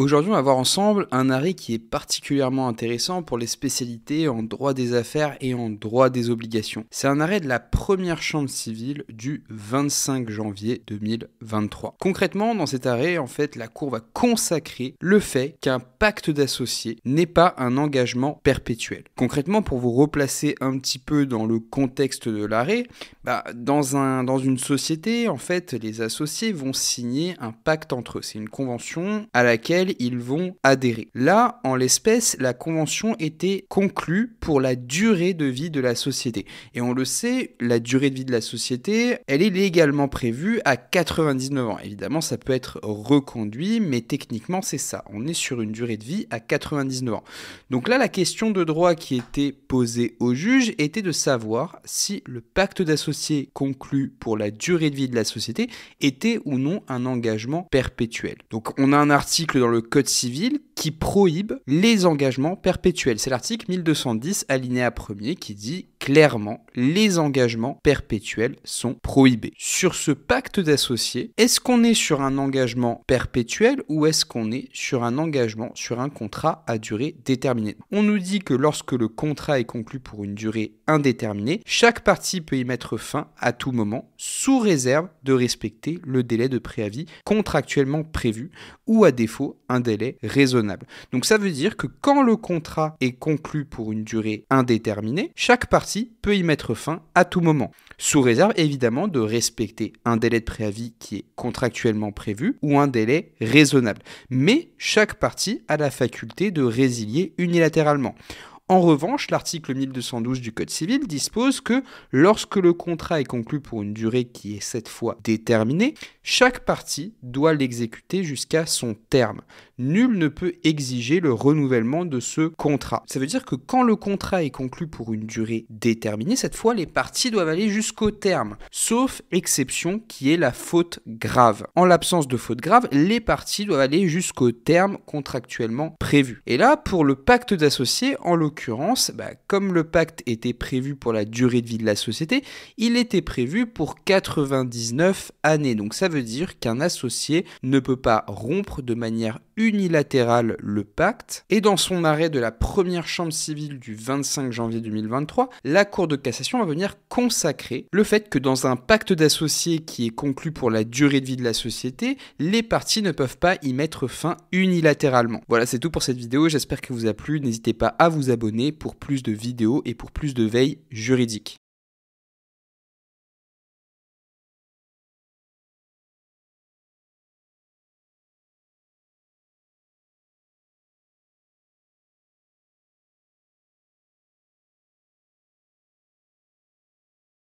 Aujourd'hui, on va voir ensemble un arrêt qui est particulièrement intéressant pour les spécialités en droit des affaires et en droit des obligations. C'est un arrêt de la première chambre civile du 25 janvier 2023. Concrètement, dans cet arrêt, en fait, la Cour va consacrer le fait qu'un pacte d'associés n'est pas un engagement perpétuel. Concrètement, pour vous replacer un petit peu dans le contexte de l'arrêt, dans une société, en fait, les associés vont signer un pacte entre eux. C'est une convention à laquelle ils vont adhérer. Là, en l'espèce, la convention était conclue pour la durée de vie de la société. Et on le sait, la durée de vie de la société, elle est légalement prévue à 99 ans. Évidemment, ça peut être reconduit, mais techniquement, c'est ça. On est sur une durée de vie à 99 ans. Donc là, la question de droit qui était posée au juge était de savoir si le pacte d'associés conclu pour la durée de vie de la société était ou non un engagement perpétuel. Donc on a un article dans le Code civil qui prohibe les engagements perpétuels. C'est l'article 1210 alinéa 1er qui dit clairement les engagements perpétuels sont prohibés. Sur ce pacte d'associés, est-ce qu'on est sur un engagement perpétuel ou est-ce qu'on est sur un engagement, sur un contrat à durée déterminée? On nous dit que lorsque le contrat est conclu pour une durée indéterminée, chaque partie peut y mettre fin à tout moment, sous réserve de respecter le délai de préavis contractuellement prévu ou à défaut un délai raisonnable. Donc ça veut dire que quand le contrat est conclu pour une durée indéterminée, chaque partie peut y mettre fin à tout moment, sous réserve évidemment de respecter un délai de préavis qui est contractuellement prévu ou un délai raisonnable. Mais chaque partie a la faculté de résilier unilatéralement. En revanche, l'article 1212 du Code civil dispose que lorsque le contrat est conclu pour une durée qui est cette fois déterminée, chaque partie doit l'exécuter jusqu'à son terme. Nul ne peut exiger le renouvellement de ce contrat. Ça veut dire que quand le contrat est conclu pour une durée déterminée, cette fois les parties doivent aller jusqu'au terme, sauf exception qui est la faute grave. En l'absence de faute grave, les parties doivent aller jusqu'au terme contractuellement prévu. Et là, pour le pacte d'associés, en l'occurrence, comme le pacte était prévu pour la durée de vie de la société, il était prévu pour 99 années. Donc ça veut dire qu'un associé ne peut pas rompre de manière unilatérale le pacte. Et dans son arrêt de la première chambre civile du 25 janvier 2023, la Cour de cassation va venir consacrer le fait que dans un pacte d'associés qui est conclu pour la durée de vie de la société, les parties ne peuvent pas y mettre fin unilatéralement. Voilà, c'est tout pour cette vidéo. J'espère qu'elle vous a plu. N'hésitez pas à vous abonner pour plus de vidéos et pour plus de veille juridique.